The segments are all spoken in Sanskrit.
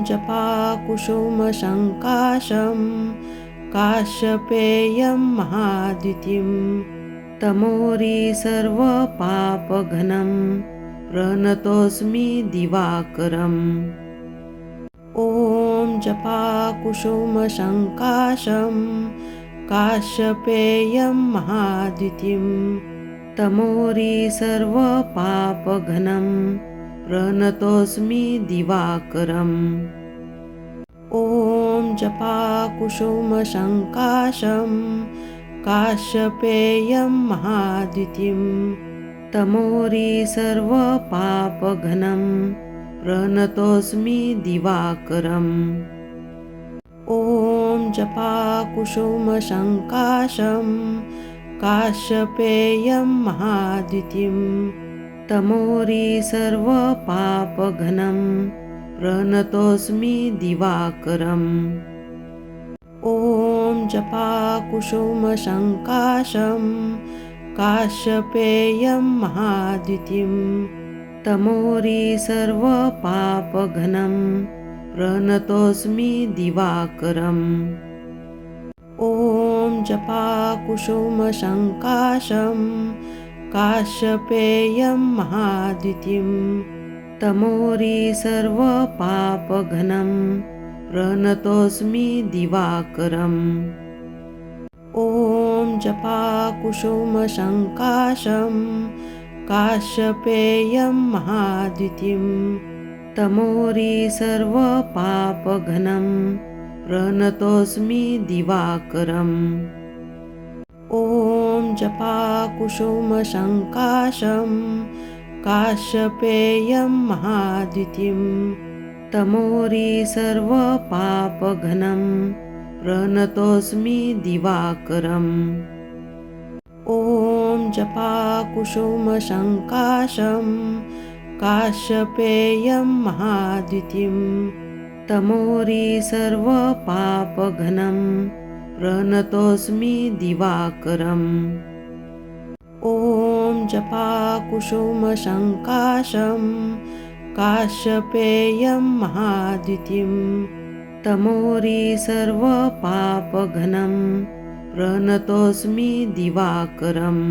जपाकुसुमसङ्काशं काश्यपेयं महाद्युतिं तमोरि सर्वपापघ्नं प्रणतोऽस्मि दिवाकरम्। ॐ जपाकुसुमसङ्काशं काश्यपेयं महाद्युतिं तमोरि सर्वपापघ्नं प्रणतोऽस्मि दिवाकरम्। ॐ जपाकुसुमसङ्काशं काश्यपेयं महाद्युतिं तमोरि सर्वपापघ्नं प्रणतोऽस्मि दिवाकरम्। ॐ जपाकुसुमसङ्काशं काश्यपेयं महाद्युतिं तमोरि सर्वपापघ्नं प्रणतोऽस्मि दिवाकरम्। ॐ जपाकुसुमसङ्काशं काश्यपेयं महाद्युतिं तमोरि सर्वपापघ्नं प्रणतोऽस्मि दिवाकरम्। ॐ जपाकुसुमसङ्काशं काश्यपेयं महाद्युतिं तमोरि सर्वपापघ्नं प्रणतोऽस्मि दिवाकरम्। ॐ जपाकुसुमसङ्काशं काश्यपेयं महाद्युतिं तमोरि सर्वपापघ्नं प्रणतोऽस्मि दिवाकरम्। ॐ जपाकुसुमसङ्काशं काश्यपेयं महाद्युतिं तमोरि सर्वपापघ्नं प्रणतोऽस्मि दिवाकरम्। ॐ जपाकुसुमसङ्काशं काश्यपेयं महाद्युतिं तमोरि सर्वपापघ्नं प्रणतोऽस्मि दिवाकरम्। ॐ जपाकुसुमसङ्काशं काश्यपेयं महाद्युतिं तमोरि सर्वपापघ्नं प्रणतोऽस्मि दिवाकरम्।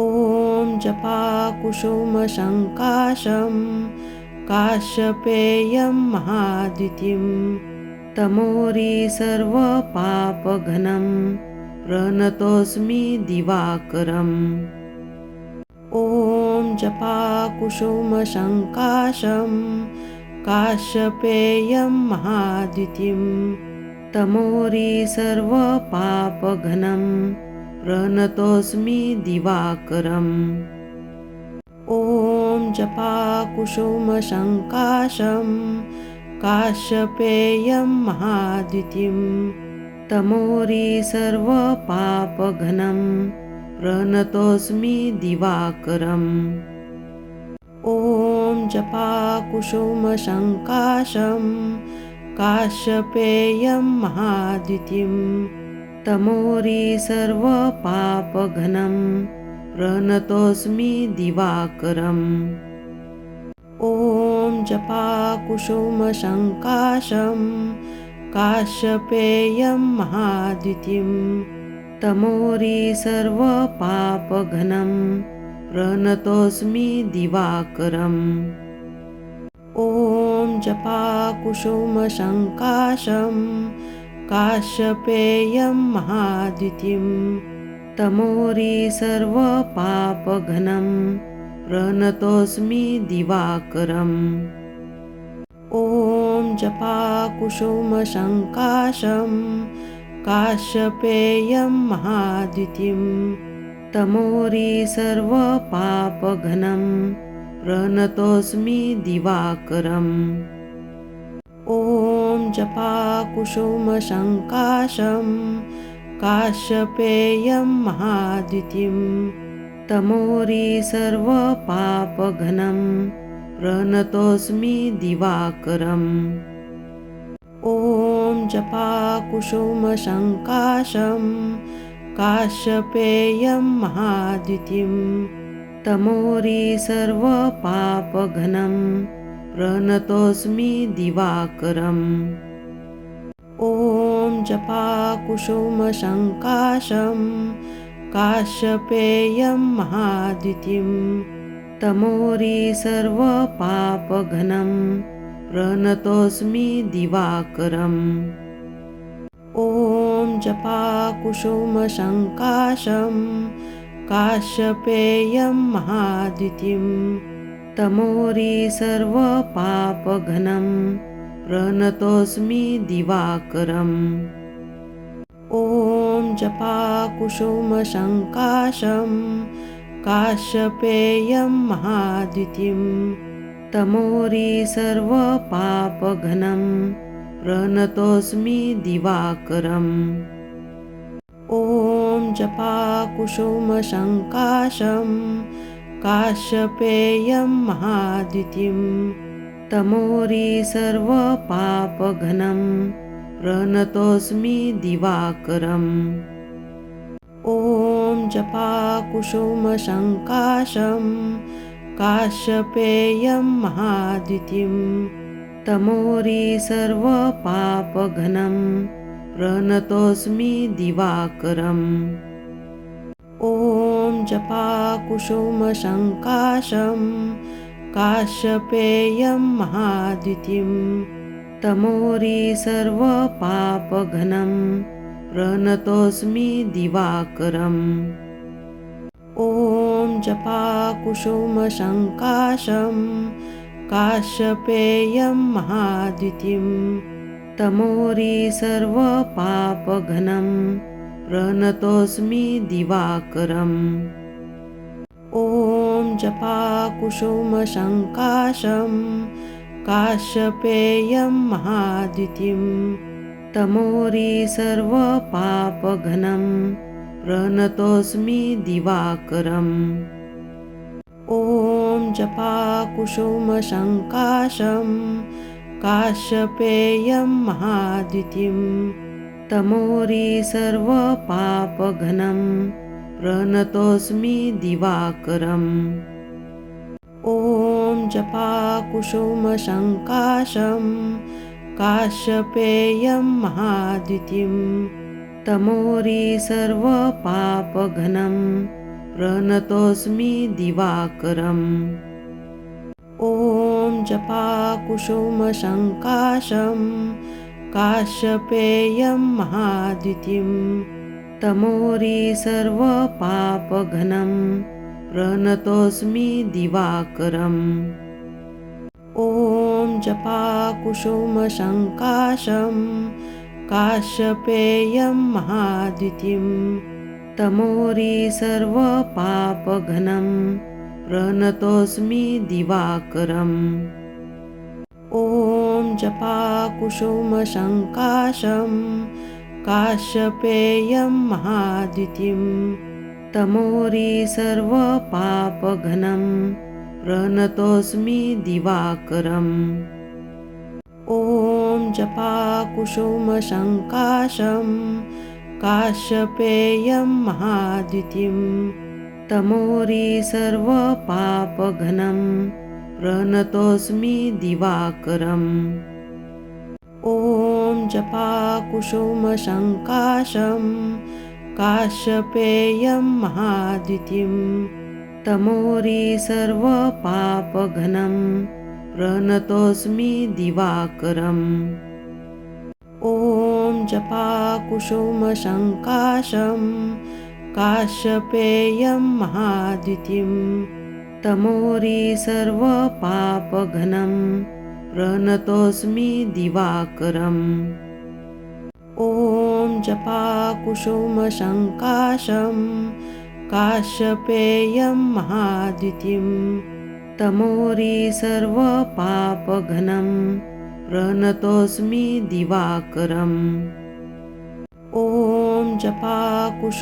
ॐ जपाकुसुमसङ्काशं काश्यपेयं महाद्युतिं तमोरि सर्वपापघ्नं प्रणतोऽस्मि दिवाकरम्। ॐ जपाकुसुमसङ्काशं काश्यपेयं महाद्युतिं तमोरि सर्वपापघ्नं प्रणतोऽस्मि दिवाकरम्। ॐ जपाकुसुमसङ्काशं काश्यपेयं महाद्युतिं तमोरि सर्वपापघ्नं प्रणतोऽस्मि दिवाकरम्। ॐ जपाकुसुमसङ्काशं काश्यपेयं महाद्युतिं तमोरि सर्वपापघ्नं प्रणतोऽस्मि दिवाकरम्। ॐ जपाकुसुमसङ्काशं काश्यपेयं महाद्युतिं तमोरि सर्वपापघ्नं प्रणतोऽस्मि दिवाकरम्। ॐ जपाकुसुमसङ्काशं काश्यपेयं महाद्युतिं तमोरि सर्वपापघ्नं प्रणतोऽस्मि दिवाकरम्। ॐ जपाकुसुमसङ्काशं काश्यपेयं महाद्युतिं तमोरि सर्वपापघ्नं प्रणतोऽस्मि दिवाकरम्। ॐ जपाकुसुमसङ्काशं काश्यपेयं महाद्युतिं तमोरि सर्वपापघ्नं प्रणतोऽस्मि दिवाकरम्। ॐ जपाकुसुमसङ्काशं काश्यपेयं महाद्युतिं तमोरि सर्वपापघ्नं प्रणतोऽस्मि दिवाकरम्। ॐ जपाकुसुमसङ्काशं काश्यपेयं महाद्युतिं तमोरि सर्वपापघ्नं प्रणतोऽस्मि दिवाकरम्। ॐ जपाकुसुमसङ्काशं काश्यपेयं महाद्युतिं तमोरि सर्वपापघ्नं प्रणतोऽस्मि दिवाकरम्। ॐ जपाकुसुमसङ्काशं काश्यपेयं महाद्युतिं तमोरि सर्वपापघ्नं प्रणतोऽस्मि दिवाकरम्। ॐ जपाकुसुमसङ्काशं काश्यपेयं महाद्युतिं तमोरि सर्वपापघ्नं प्रणतोऽस्मि दिवाकरम्। ॐ जपाकुसुमसङ्काशं काश्यपेयं महाद्युतिं तमोरि सर्वपापघ्नं प्रणतोऽस्मि दिवाकरम्। ॐ जपाकुसुमसङ्काशं काश्यपेयं महाद्युतिं तमोरि सर्वपापघ्नं प्रणतोऽस्मि दिवाकरम्। ॐ जपाकुसुमसङ्काशं काश्यपेयं महाद्युतिं तमोरि सर्वपापघ्नं प्रणतोऽस्मि दिवाकरम्। ॐ जपाकुसुमसङ्काशं काश्यपेयं महाद्युतिं तमोरि सर्वपापघ्नं प्रणतोऽस्मि दिवाकरम्। ॐ जपाकुसुमसङ्काशं काश्यपेयं महाद्युतिं तमोरि सर्वपापघ्नं प्रणतोऽस्मि दिवाकरम्। ॐ जपाकुसुमसङ्काशं काश्यपेयं महाद्युतिं तमोरि सर्वपापघ्नं प्रणतोऽस्मि दिवाकरम्। ॐ जपाकुसुमसङ्काशं काश्यपेयं महाद्युतिं तमोरि सर्वपापघ्नं प्रणतोऽस्मि दिवाकरम्। ॐ जपाकुसुमसङ्काशं काश्यपेयं महाद्युतिं तमोरि सर्वपापघ्नं प्रणतोऽस्मि दिवाकरम्। ॐ जपाकुसुमसङ्काशं काश्यपेयं महाद्युतिं तमोरि सर्वपापघ्नं प्रणतोऽस्मि दिवाकरम्। ॐ जपाकुसुमसङ्काशं काश्यपेयं महाद्युतिं तमोरि सर्वपापघ्नं प्रणतोऽस्मि दिवाकरम्। ॐ जपाकुसुमसङ्काशं काश्यपेयं महाद्युतिं तमोरि सर्वपापघ्नं प्रणतोऽस्मि दिवाकरम्। ॐ जपाकुसुमसङ्काशं काश्यपेयं महाद्युतिं तमोरि सर्वपापघ्नं प्रणतोऽस्मि दिवाकरम्। ॐ जपाकुसुमसङ्काशं काश्यपेयं महाद्युतिं तमोरि सर्वपापघ्नं प्रणतोऽस्मि दिवाकरम्। ॐ जपाकुसुमसङ्काशं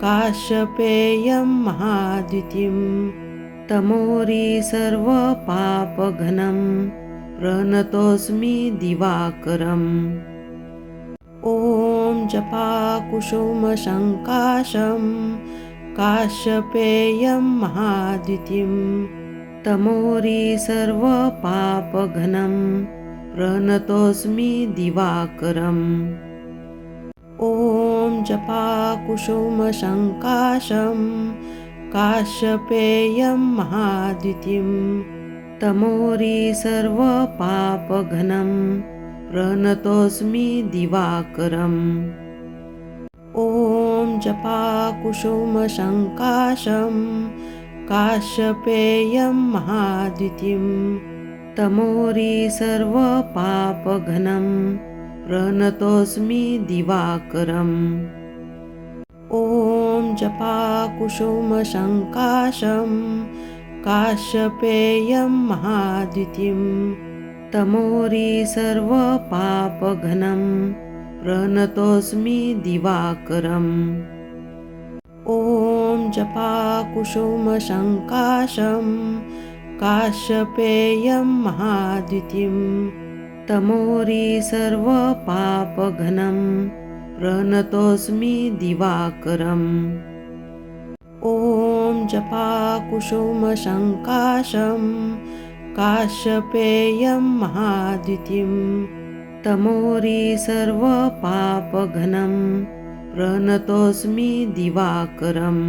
काश्यपेयं महाद्युतिं तमोरि सर्वपापघ्नं प्रणतोऽस्मि दिवाकरम्। ॐ जपाकुसुमसङ्काशं काश्यपेयं महाद्युतिं तमोरी सर्वपापघ्नं प्रणतोऽस्मि दिवाकरम् ॐ जपाकुसुमसङ्काशं काश्यपेयं महाद्युतिं तमोरी सर्वपापघ्नं प्रणतोऽस्मि दिवाकरम् ॐ जपाकुसुमसङ्काशं काश्यपेयं महाद्युतिं तमोरी सर्वपापघ्नं प्रणतोऽस्मि दिवाकरम् ॐ जपाकुसुमसङ्काशं काश्यपेयं महाद्युतिं तमोरी सर्वपापघ्नं प्रणतोऽस्मि दिवाकरम् ॐ जपाकुसुमसङ्काशं काश्यपेयं महाद्युतिं तमोरी सर्वपापघ्नं प्रणतोऽस्मि दिवाकरम् ॐ जपाकुसुमसङ्काशं काश्यपेयं महाद्युतिं तमोरी सर्वपापघ्नं प्रणतोऽस्मि दिवाकरम्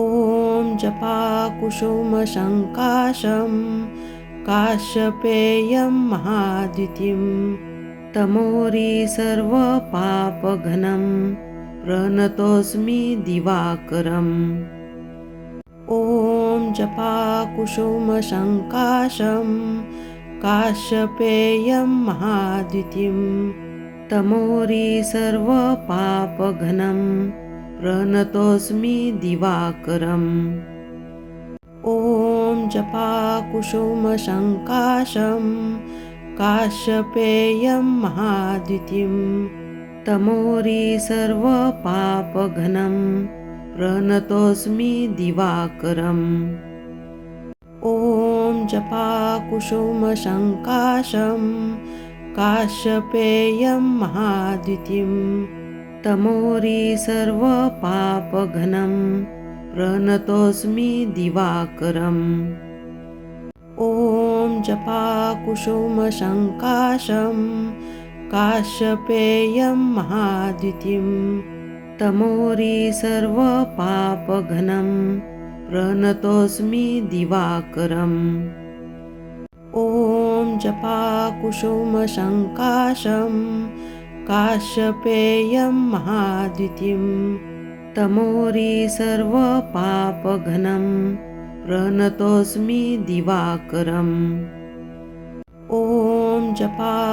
ॐ जपाकुसुमसङ्काशं काश्यपेयं महाद्युतिं तमोरी सर्वपापघ्नं प्रणतोऽस्मि दिवाकरम् ॐ जपाकुसुमसङ्काशं काश्यपेयं महाद्युतिं तमोरी सर्वपापघ्नं प्रणतोऽस्मि दिवाकरम् ॐ जपाकुसुमसङ्काशं काश्यपेयं महाद्युतिं तमोरी सर्वपापघ्नं प्रणतोऽस्मि दिवाकरम् ॐ जपाकुसुमसङ्काशं काश्यपेयं महाद्युतिं तमोरी सर्वपापघ्नं प्रणतोऽस्मि दिवाकरम् ॐ जपाकुसुमसङ्काशं काश्यपेयं महाद्युतिं तमोरी सर्वपापघ्नं प्रणतोऽस्मि दिवाकरम् ॐ जपाकुसुमसङ्काशं काश्यपेयं महाद्युतिं तमोरी सर्वपापघ्नं प्रणतोऽस्मि दिवाकरम् ॐ जपाकुसुमसङ्काशं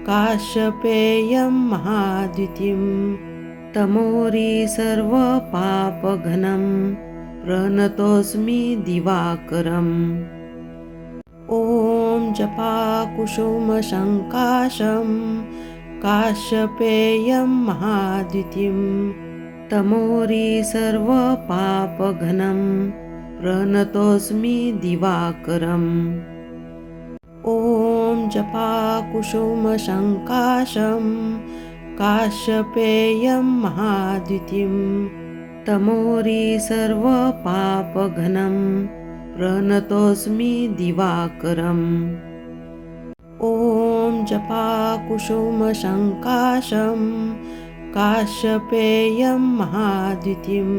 काश्यपेयं महाद्युतिं तमोरी सर्वपापघ्नं प्रणतोऽस्मि दिवाकरम् ॐ जपाकुसुमसङ्काशं काश्यपेयं महाद्युतिं तमोरी सर्वपापघ्नं प्रणतोऽस्मि दिवाकरम् ॐ जपाकुसुमसङ्काशं काश्यपेयं महाद्युतिं तमोरी सर्वपापघ्नं प्रणतोऽस्मि दिवाकरम् ॐ जपाकुसुमसङ्काशं काश्यपेयं महाद्युतिं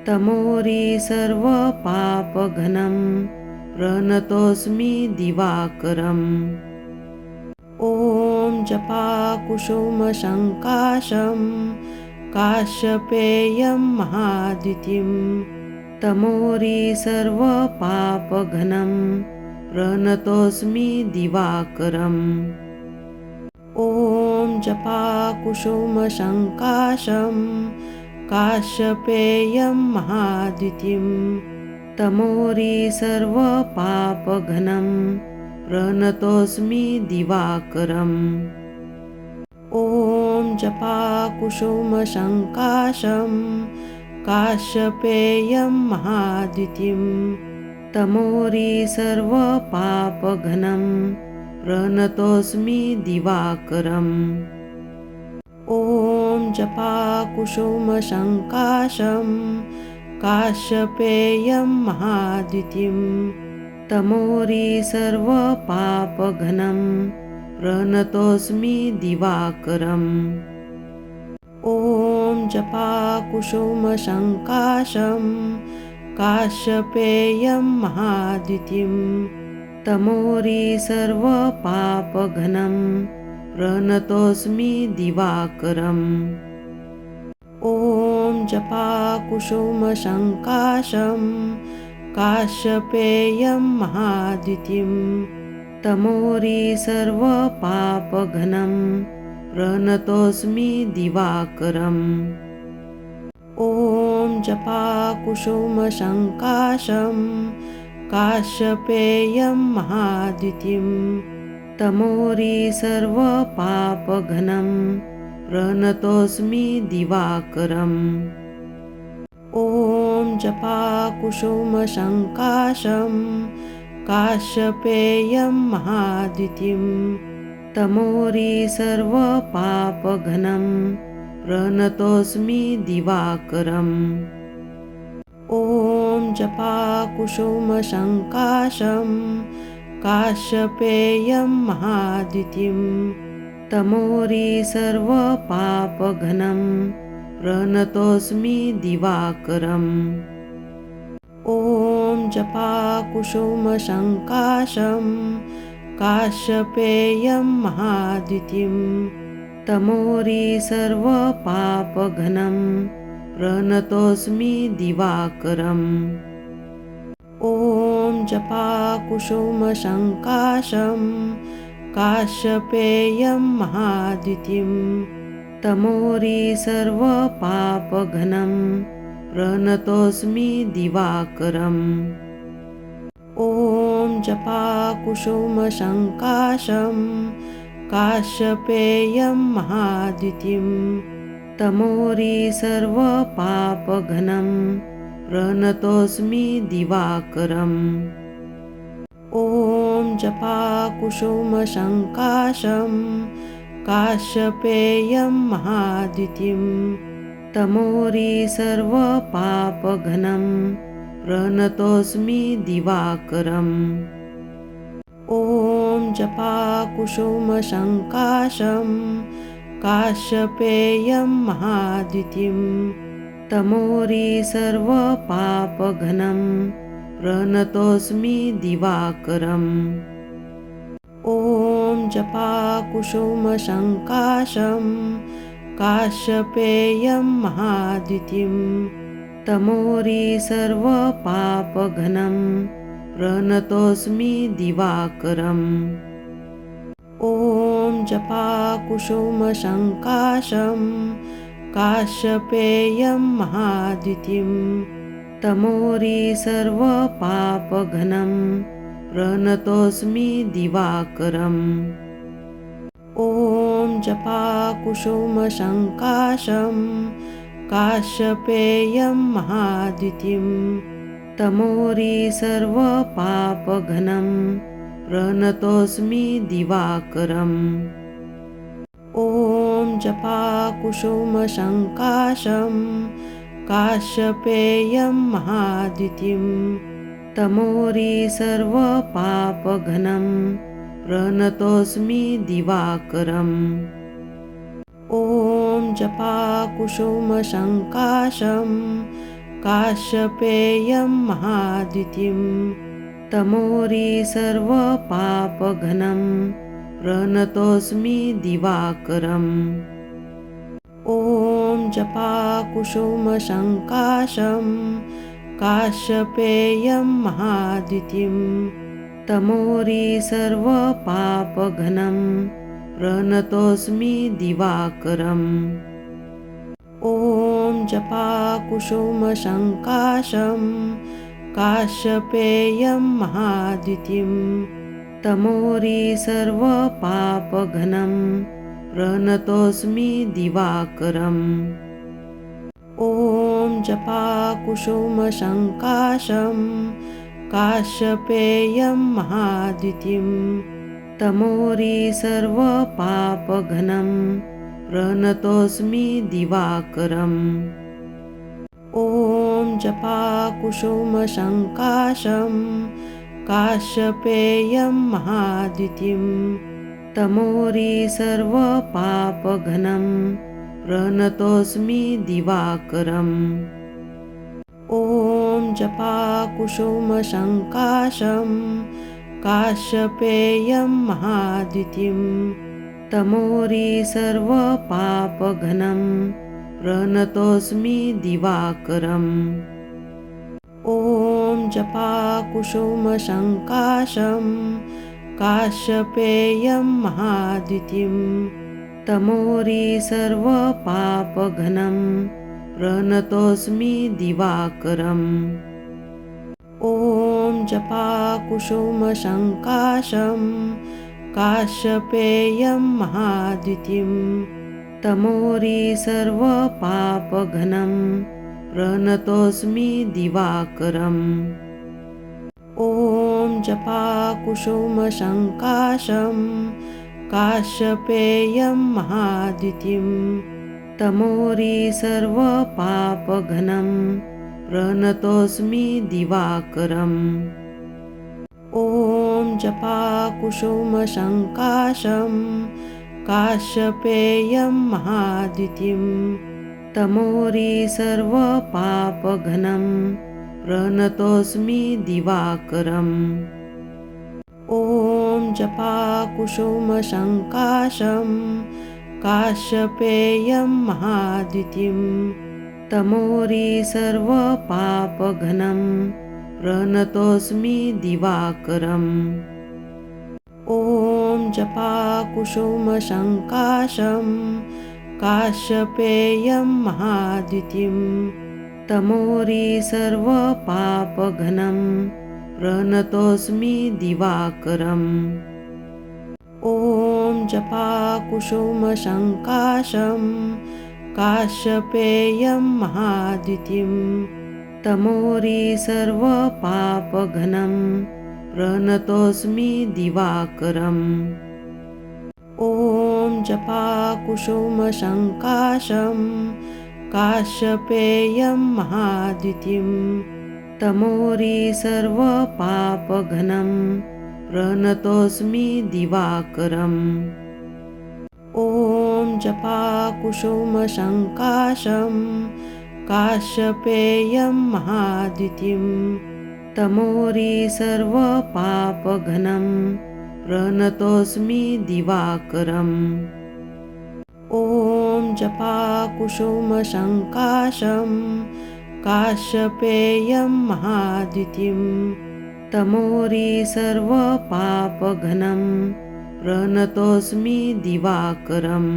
तमोरी सर्वपापघ्नं प्रणतोऽस्मि दिवाकरम् ॐ जपाकुसुमसङ्काशं काश्यपेयं महाद्युतिं तमोरी सर्वपापघ्नं प्रणतोऽस्मि दिवाकरम् ॐ जपाकुसुमसङ्काशं काश्यपेयं महाद्युतिं तमोरी सर्वपापघ्नं प्रणतोऽस्मि दिवाकरम् ॐ जपाकुसुमसङ्काशं काश्यपेयं महाद्युतिं तमोरी सर्वपापघ्नं प्रणतोऽस्मि दिवाकरम् ॐ जपाकुसुमसङ्काशं काश्यपेयं महाद्युतिं तमोरी सर्वपापघ्नं प्रणतोऽस्मि दिवाकरम् ॐ जपाकुसुमसङ्काशं काश्यपेयं महाद्युतिं तमोरी सर्वपापघ्नं प्रणतोऽस्मि दिवाकरम् ॐ जपाकुसुमसङ्काशं काश्यपेयं महाद्युतिं तमोरी सर्वपापघ्नं प्रणतोऽस्मि दिवाकरम् ॐ जपाकुसुमसङ्काशं काश्यपेयं महाद्युतिं तमोरी सर्वपापघ्नं प्रणतोऽस्मि दिवाकरम् ॐ जपाकुसुमसङ्काशं काश्यपेयं महाद्युतिं तमोरी सर्वपापघ्नं प्रणतोऽस्मि दिवाकरम् ॐ जपाकुसुमसङ्काशं काश्यपेयं महाद्युतिं तमोरी सर्वपापघ्नं प्रणतोऽस्मि दिवाकरम् ॐ जपाकुसुमसङ्काशं काश्यपेयं महाद्युतिं तमोरी सर्वपापघ्नं प्रणतोऽस्मि दिवाकरम् ॐ जपाकुसुमसङ्काशं काश्यपेयं महाद्युतिं तमोरी सर्वपापघ्नं प्रणतोऽस्मि दिवाकरम् ॐ जपाकुसुमसङ्काशं काश्यपेयं महाद्युतिं तमोरी सर्वपापघ्नं प्रणतोऽस्मि दिवाकरम् ॐ जपाकुसुमसङ्काशं काश्यपेयं महाद्युतिं तमोरी सर्वपापघ्नं प्रणतोऽस्मि दिवाकरम् ॐ जपाकुसुमसङ्काशं काश्यपेयं महाद्युतिं तमोरी सर्वपापघ्नं प्रणतोऽस्मि दिवाकरम् ॐ जपाकुसुमसङ्काशं काश्यपेयं महाद्युतिं तमोरी सर्वपापघ्नं प्रणतोऽस्मि दिवाकरम् ॐ जपाकुसुमसङ्काशं काश्यपेयं महाद्युतिं तमोरी सर्वपापघ्नं प्रणतोऽस्मि दिवाकरम् ॐ जपाकुसुमसङ्काशं काश्यपेयं महाद्युतिं तमोरी सर्वपापघ्नं प्रणतोऽस्मि दिवाकरम् ॐ जपाकुसुमसङ्काशं काश्यपेयं महाद्युतिं तमोरी सर्वपापघ्नं प्रणतोऽस्मि दिवाकरम् ॐ जपाकुसुमसङ्काशं काश्यपेयं महाद्युतिं तमोरी सर्वपापघ्नं प्रणतोऽस्मि दिवाकरम् ॐ जपाकुसुमसङ्काशं काश्यपेयं महाद्युतिं तमोरी सर्वपापघ्नं प्रणतोऽस्मि दिवाकरम् ॐ जपाकुसुमसङ्काशं काश्यपेयं महाद्युतिं तमोरी सर्वपापघ्नं प्रणतोऽस्मि दिवाकरम् ॐ जपाकुसुमसङ्काशं काश्यपेयं महाद्युतिं तमोरी सर्वपापघ्नं प्रणतोऽस्मि दिवाकरम् ॐ जपाकुसुमसङ्काशं काश्यपेयं महाद्युतिं तमोरि सर्वपापघ्नं प्रणतोऽस्मि दिवाकरम् ॐ जपाकुसुमसङ्काशं काश्यपेयं महाद्युतिं तमोरि सर्वपापघ्नं प्रणतोऽस्मि दिवाकरम् ॐ जपाकुसुमसङ्काशं काश्यपेयं महाद्युतिं तमोरि सर्वपापघ्नं प्रणतोऽस्मि दिवाकरम् ॐ जपाकुसुमसङ्काशं काश्यपेयं महाद्युतिं तमोरि सर्वपापघ्नं प्रणतोऽस्मि दिवाकरम् ॐ जपाकुसुमसङ्काशं काश्यपेयं महाद्युतिं तमोरि सर्वपापघ्नं प्रणतोऽस्मि दिवाकरम् ॐ जपाकुसुमसङ्काशं काश्यपेयं महाद्युतिं तमोरि सर्वपापघ्नं प्रणतोऽस्मि दिवाकरम् ॐ जपाकुसुमसङ्काशं काश्यपेयं महाद्युतिं तमोरि सर्वपापघ्नं प्रणतोऽस्मि दिवाकरम् ॐ जपाकुसुमसङ्काशं काश्यपेयं महाद्युतिं तमोरि सर्वपापघ्नं प्रणतोऽस्मि दिवाकरम् ॐ जपाकुसुमसङ्काशं काश्यपेयं महाद्युतिं तमोरि सर्वपापघ्नं प्रणतोऽस्मि दिवाकरम् ॐ जपाकुसुमसङ्काशं काश्यपेयं महाद्युतिं तमोरि सर्वपापघ्नं प्रणतोऽस्मि दिवाकरम् ॐ जपाकुसुमसङ्काशं काश्यपेयं महाद्युतिं तमोरि सर्वपापघ्नं प्रणतोऽस्मि दिवाकरम् ॐ जपाकुसुमसङ्काशं काश्यपेयं महाद्युतिं तमोरि सर्वपापघ्नं प्रणतोऽस्मि दिवाकरम्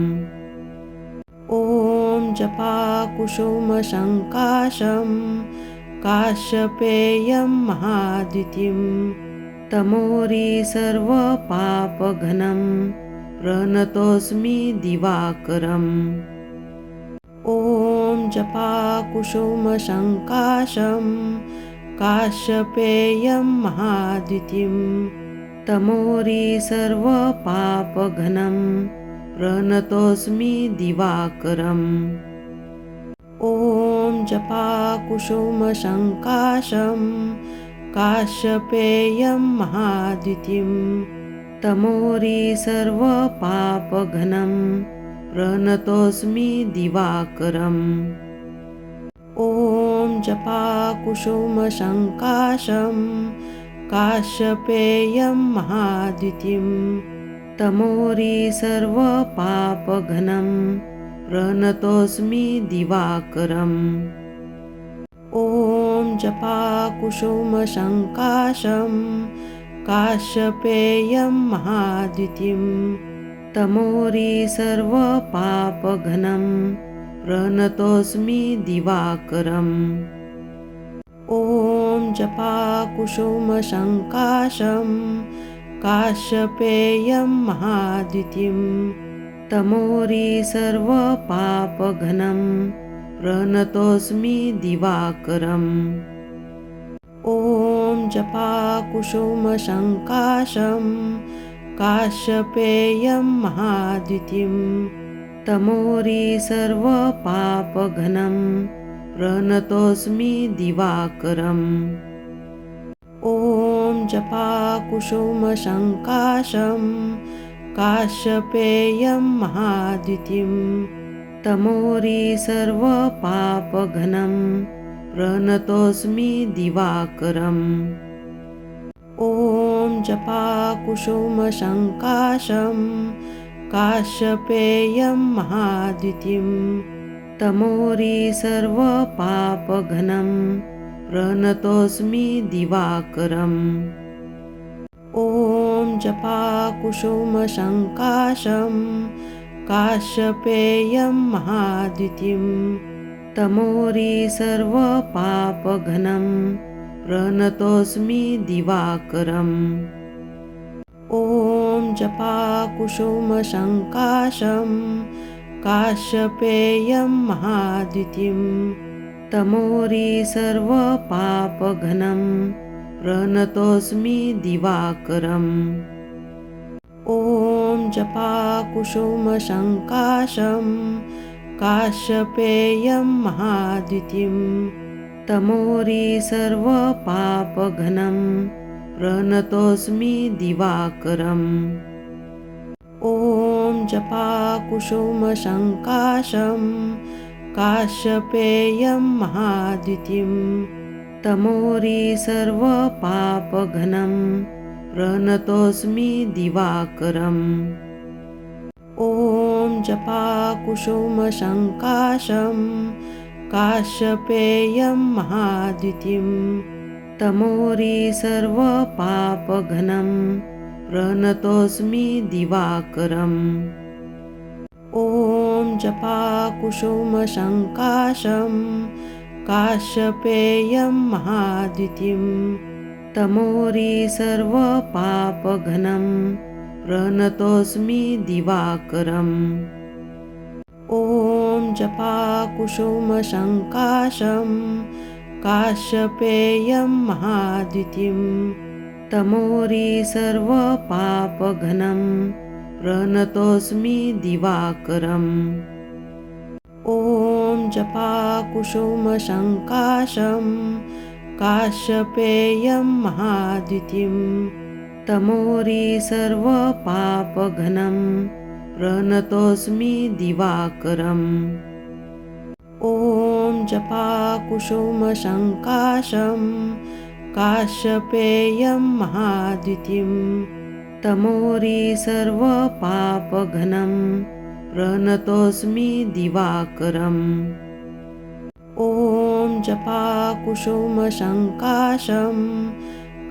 ॐ जपाकुसुमसङ्काशं काश्यपेयं महाद्युतिं तमोरि सर्वपापघ्नं प्रणतोऽस्मि दिवाकरम् ॐ जपाकुसुमसङ्काशं काश्यपेयं महाद्युतिं तमोरि सर्वपापघ्नं प्रणतोऽस्मि दिवाकरम् ॐ जपाकुसुमसङ्काशं काश्यपेयं महाद्युतिं तमोरि सर्वपापघ्नं प्रणतोऽस्मि दिवाकरम् ॐ जपाकुसुमसङ्काशं काश्यपेयं महाद्युतिं तमोरि सर्वपापघ्नं प्रणतोऽस्मि दिवाकरम् ॐ जपाकुसुमसङ्काशं काश्यपेयं महाद्युतिं तमोरि सर्वपापघ्नं प्रणतोऽस्मि दिवाकरम् ॐ जपाकुसुमसङ्काशं काश्यपेयं महाद्युतिं तमोरि सर्वपापघ्नं प्रणतोऽस्मि दिवाकरम् ॐ जपाकुसुमसङ्काशं काश्यपेयं महाद्युतिं तमोरि सर्वपापघ्नं प्रणतोऽस्मि दिवाकरम्। ॐ जपाकुसुमसङ्काशं काश्यपेयं महाद्युतिं तमोरि सर्वपापघ्नं प्रणतोऽस्मि दिवाकरम्। ॐ जपाकुसुमसङ्काशं काश्यपेयं महाद्युतिं तमोरि सर्वपापघ्नं प्रणतोऽस्मि दिवाकरम्। ॐ जपाकुसुमसङ्काशं काश्यपेयं महाद्युतिं तमोरि सर्वपापघ्नं प्रणतोऽस्मि दिवाकरम्। ॐ जपाकुसुमसङ्काशं काश्यपेयं महाद्युतिं तमोरि सर्वपापघ्नं प्रणतोऽस्मि दिवाकरम्। ॐ जपाकुसुमसङ्काशं काश्यपेयं महाद्युतिं तमोरि सर्वपापघ्नं प्रणतोऽस्मि दिवाकरम्। ॐ जपाकुसुमसङ्काशं काश्यपेयं महाद्युतिं तमोरि सर्वपापघ्नं प्रणतोऽस्मि दिवाकरम्। ॐ जपाकुसुमसङ्काशं काश्यपेयं महाद्युतिं तमोरि सर्वपापघ्नं प्रणतोऽस्मि दिवाकरम्। ॐ जपाकुसुमसङ्काशं काश्यपेयं महाद्युतिं तमोरि सर्वपापघ्नं प्रणतोऽस्मि दिवाकरम्। ॐ जपाकुसुमसङ्काशं काश्यपेयं महाद्युतिं तमोरि सर्वपापघ्नं प्रणतोऽस्मि दिवाकरम्। ॐ जपाकुसुमसङ्काशं काश्यपेयं महाद्युतिं तमोरि सर्वपापघ्नं प्रणतोऽस्मि दिवाकरम्। ॐ जपाकुसुमसङ्काशं काश्यपेयं महाद्युतिं तमोरि सर्वपापघ्नं प्रणतोऽस्मि दिवाकरम्। ॐ जपाकुसुमसङ्काशं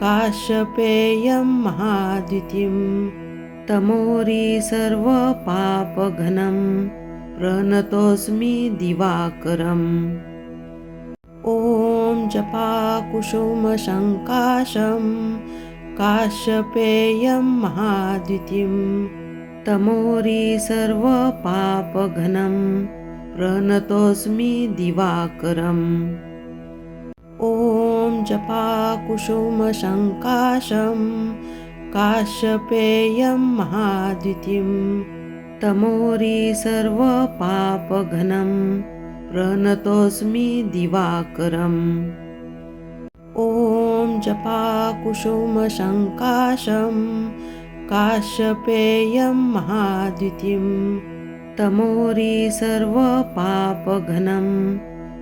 काश्यपेयं महाद्युतिं तमोरि सर्वपापघ्नं प्रणतोऽस्मि दिवाकरम्। ॐ जपाकुसुमसङ्काशं काश्यपेयं महाद्युतिं तमोरि सर्वपापघ्नं प्रणतोऽस्मि दिवाकरम्। ॐ जपाकुसुमसङ्काशं काश्यपेयं महाद्युतिं तमोरि सर्वपापघ्नं प्रणतोऽस्मि दिवाकरम्। ॐ जपाकुसुमसङ्काशं काश्यपेयं महाद्युतिं तमोरि सर्वपापघ्नं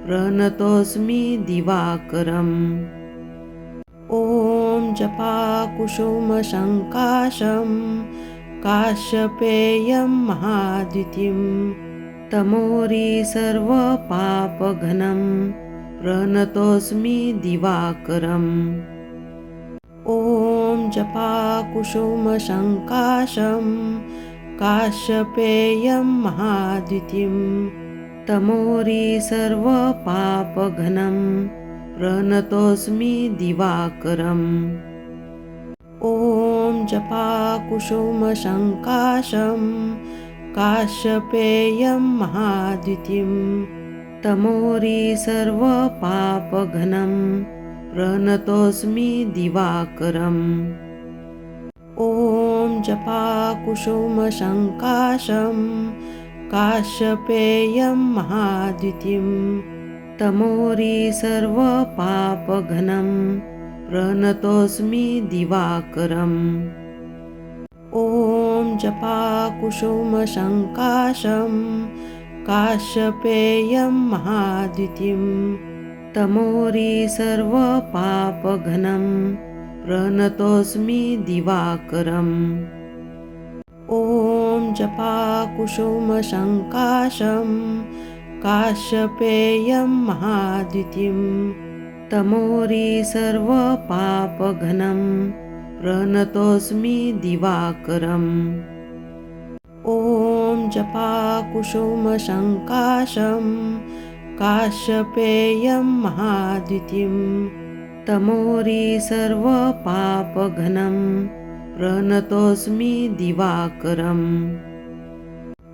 प्रणतोऽस्मि दिवाकरम्। ॐ जपाकुसुमसङ्काशं काश्यपेयं महाद्युतिं तमोरि सर्वपापघ्नं प्रणतोऽस्मि दिवाकरम्। ॐ जपाकुसुमसङ्काशं काश्यपेयं महाद्युतिं तमोरि सर्वपापघ्नं प्रणतोऽस्मि दिवाकरम्। ॐ जपाकुसुमसङ्काशं काश्यपेयं महाद्युतिं तमोरि सर्वपापघ्नं प्रणतोऽस्मि दिवाकरम्। ॐ जपाकुसुमसङ्काशं काश्यपेयं महाद्युतिं तमोरी सर्वपापघ्नं प्रणतोऽस्मि दिवाकरम्। ॐ जपाकुसुमसङ्काशं काश्यपेयं महाद्युतिं तमोरी सर्वपापघ्नं प्रणतोऽस्मि दिवाकरम्। ॐ जपाकुसुमसङ्काशं काश्यपेयं महाद्युतिं तमोरी सर्वपापघ्नं प्रणतोऽस्मि दिवाकरम्। ॐ जपाकुसुमसङ्काशं काश्यपेयं महाद्युतिं तमोरी सर्वपापघ्नं प्रणतोऽस्मि दिवाकरम्।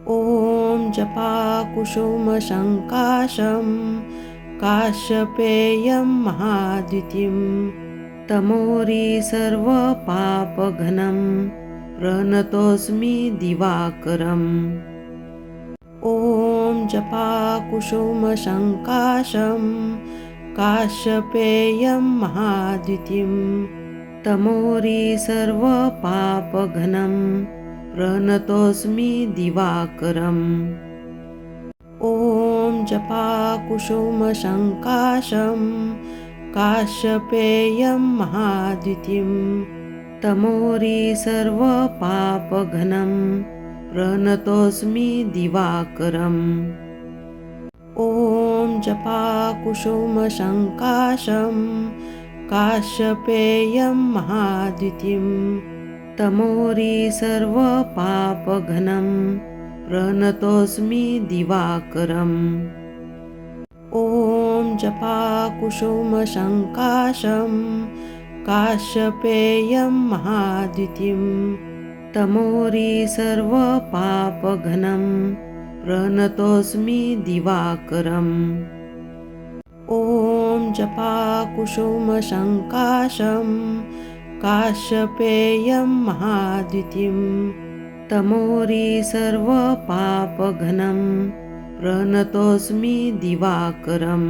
ॐ जपाकुसुमसङ्काशं काश्यपेयं महाद्युतिं तमोरी सर्वपापघ्नं प्रणतोऽस्मि दिवाकरम्। ॐ जपाकुसुमसङ्काशं काश्यपेयं महाद्युतिं तमोरी सर्वपापघ्नं प्रणतोऽस्मि दिवाकरम्। ॐ जपाकुसुमसङ्काशं काश्यपेयं महाद्युतिं तमोरी सर्वपापघ्नं प्रणतोऽस्मि दिवाकरम्। ॐ जपाकुसुमसङ्काशं काश्यपेयं महाद्युतिं तमोरी सर्वपापघ्नं प्रणतोऽस्मि दिवाकरम्। ॐ जपाकुसुमसङ्काशं काश्यपेयं महाद्युतिं तमोरी सर्वपापघ्नं प्रणतोऽस्मि दिवाकरम्। ॐ जपाकुसुमसङ्काशं काश्यपेयं महाद्युतिं तमोरी सर्वपापघ्नं प्रणतोऽस्मि दिवाकरम्।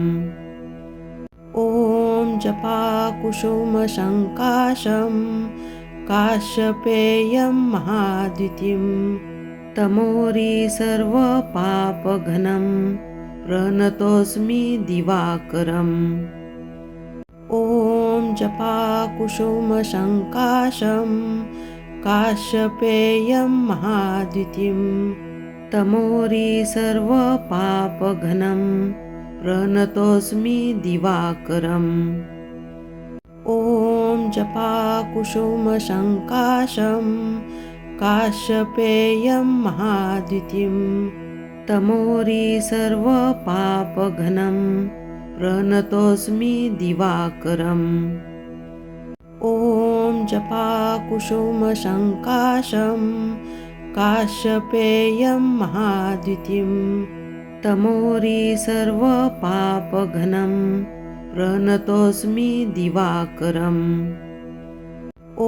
ॐ जपाकुसुमसङ्काशं काश्यपेयं महाद्युतिं तमोरी सर्वपापघ्नं प्रणतोऽस्मि दिवाकरम्। ॐ जपाकुसुमसङ्काशं काश्यपेयं महाद्युतिं तमोरी सर्वपापघ्नं प्रणतोऽस्मि दिवाकरम्। ॐ जपाकुसुमसङ्काशं काश्यपेयं महाद्युतिं तमोरी सर्वपापघ्नं प्रणतोऽस्मि दिवाकरम्। ॐ जपाकुसुमसङ्काशं काश्यपेयं महाद्युतिं तमोरी सर्वपापघ्नं प्रणतोऽस्मि दिवाकरम्।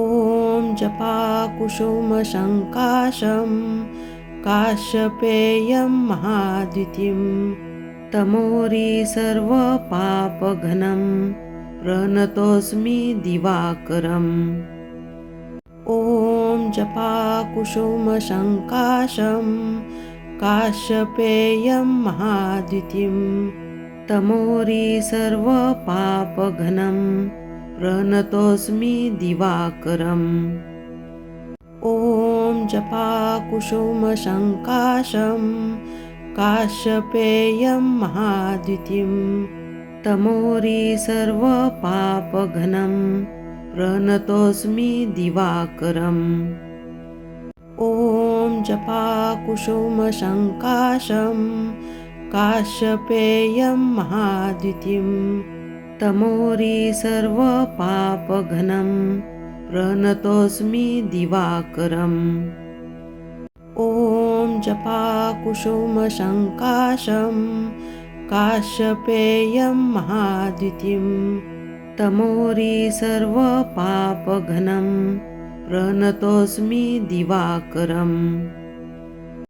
ॐ जपाकुसुमसङ्काशं काश्यपेयं महाद्युतिं तमोरी सर्वपापघ्नं प्रणतोऽस्मि दिवाकरम्। ॐ जपाकुसुमसङ्काशं काश्यपेयं महाद्युतिं तमोरी सर्वपापघ्नं प्रणतोऽस्मि दिवाकरम्। ॐ जपाकुसुमसङ्काशं काश्यपेयं महाद्युतिं तमोरी सर्वपापघ्नं प्रणतोऽस्मि दिवाकरम्। ॐ जपाकुसुमसङ्काशं काश्यपेयं महाद्युतिं तमोरी सर्वपापघ्नं प्रणतोऽस्मि दिवाकरम्। ॐ जपाकुसुमसङ्काशं काश्यपेयं महाद्युतिं तमोरी सर्वपापघ्नं प्रणतोऽस्मि दिवाकरम्।